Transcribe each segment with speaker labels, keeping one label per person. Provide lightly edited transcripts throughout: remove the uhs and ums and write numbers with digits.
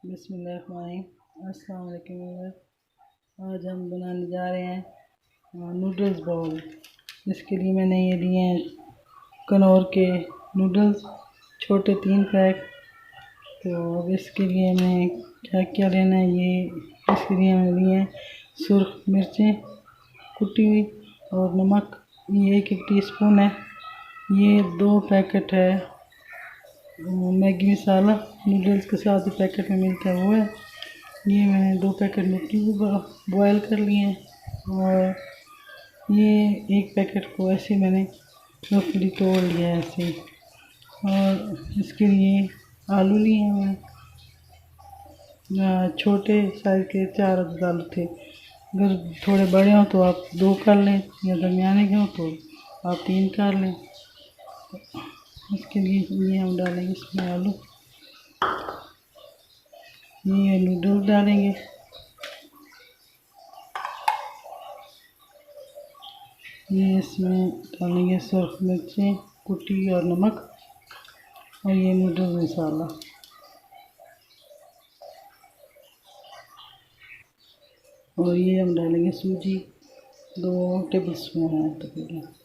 Speaker 1: बिस्मिल्लाहिर्रहमानिर्रहीम। अस्सलाम वालेकुम। आज हम बनाने जा रहे हैं नूडल्स बाउल। इसके लिए मैंने ये लिए हैं कनौर के नूडल्स, छोटे 3 पैक। तो अब इसके लिए हमें क्या क्या लेना है, ये इसके लिए हमें लिए हैं सुर्ख मिर्चें कुटी हुई और नमक, ये 1 टीस्पून है। ये 2 पैकेट है मैगी मसाला, नूडल्स के साथ ही पैकेट में मिलता है वो है। ये मैंने 2 पैकेट नूडल्स बॉयल कर लिए हैं और ये 1 पैकेट को ऐसे मैंने रफली तोड़ लिया है ऐसे ही। और इसके लिए आलू लिए हैं मैं, छोटे साइज़ के 4 आलू थे। अगर थोड़े बड़े हों तो आप 2 कर लें, या दरमियाने के हों तो आप 3 कर लें। इसके लिए ये हम डालेंगे इसमें आलू, ये नूडल्स डालेंगे, ये इसमें डालेंगे सुर्ख मिर्चें कुटी और नमक, और ये नूडल्स मसाला, और ये हम डालेंगे सूजी 2 टेबल स्पून है तकरीबन।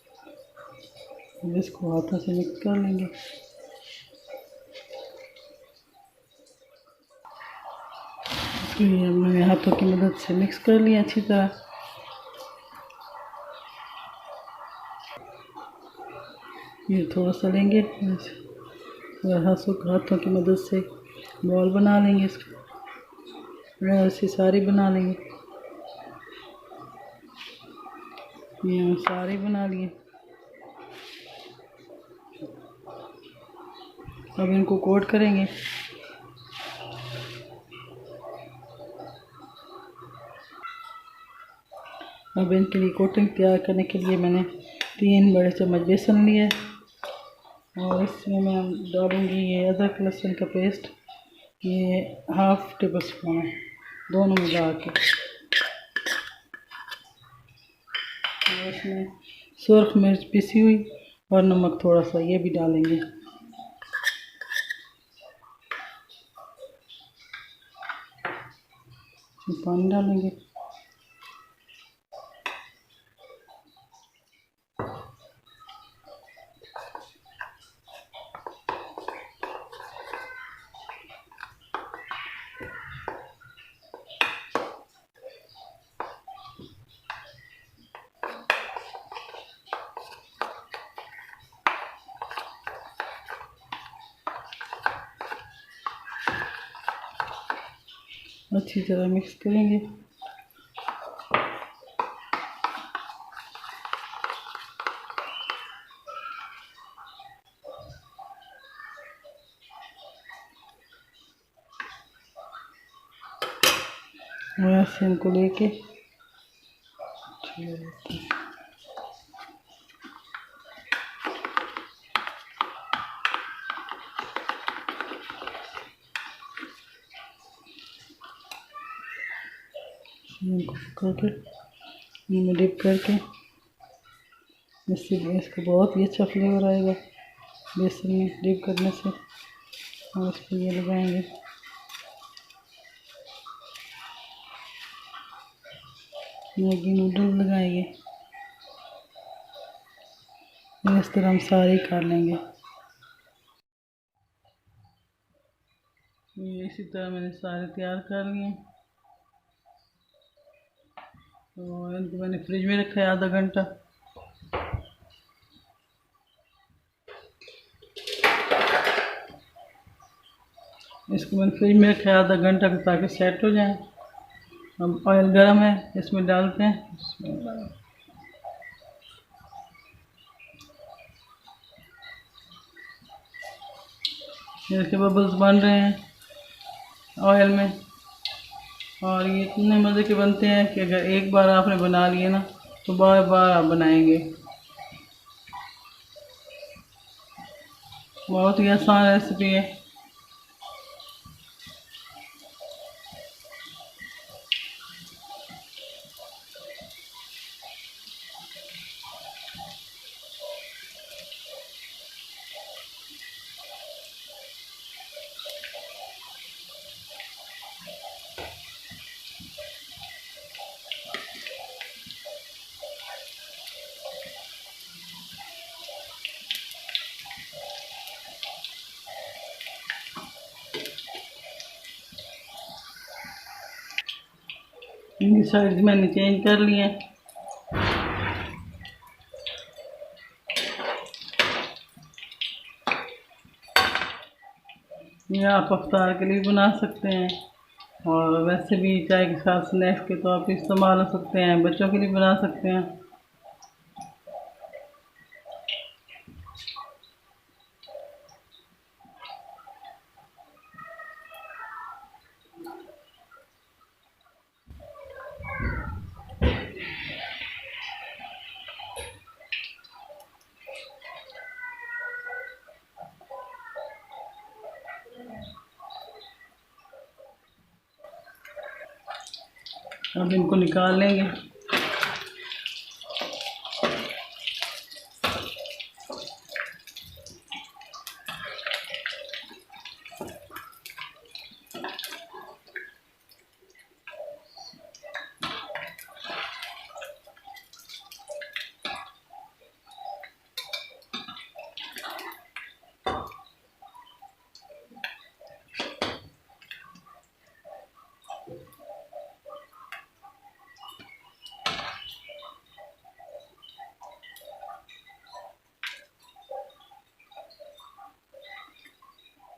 Speaker 1: इसको हाथों से मिक्स कर लेंगे। ये हमने हाथों की मदद से मिक्स कर लिया अच्छी तरह। ये थोड़ा सा लेंगे, हाथों की मदद से बॉल बना लेंगे, इसको ऐसे सारी बना लेंगे। ये हम सारे बना लिए। अब इनको कोट करेंगे। अब इनके लिए कोटिंग तैयार करने के लिए मैंने 3 बड़े चम्मच बेसन लिए और इसमें मैं डालूँगी ये अदरक लहसुन का पेस्ट, ये हाफ़ टेबल स्पून है, दोनों मिला के। और इसमें सुर्ख मिर्च पिसी हुई और नमक थोड़ा सा, ये भी डालेंगे। पानी डालेंगे। अच्छी तरह मिक्स करेंगे। और ऐसे इनको लेके करके इनमें डिप करके, इससे इसको बहुत ही अच्छा फ्लेवर आएगा बेसन में डिप करने से। और इस पर ये लगाएंगे मैगी नूडल्स लगाएंगे। इस तरह हम सारे कर लेंगे। ये इसी तरह मैंने सारे तैयार कर लिए। तो इनको मैंने फ्रिज में रखा है आधा घंटा। इसको मैंने फ्रिज में रखा है आधा घंटा ताकि सेट हो जाए। अब ऑयल गरम है, इसमें डालते हैं। इसके बबल्स बन रहे हैं ऑयल में, और ये इतने मज़े के बनते हैं कि अगर एक बार आपने बना लिए ना तो बार बार आप बनाएंगे। बहुत ही आसान रेसिपी है। साइड्स मैंने चेंज कर लिए हैं। ये आप अफ्तार के लिए बना सकते हैं और वैसे भी चाय के साथ स्नैक्स के तौर पे इस्तेमाल हो सकते हैं, बच्चों के लिए बना सकते हैं। अब इनको निकाल लेंगे।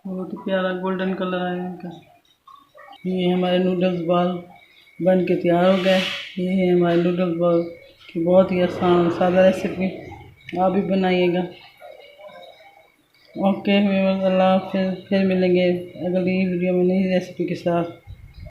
Speaker 1: बहुत ही प्यारा गोल्डन कलर आया इनका। ये हमारे नूडल्स बॉल बन के तैयार हो गए। ये है हमारे नूडल्स बॉल की बहुत ही आसान सादा रेसिपी, आप भी बनाइएगा। ओके व्यूअर्स, अल्लाह हाफ़िज़। फिर मिलेंगे अगली वीडियो में नई रेसिपी के साथ।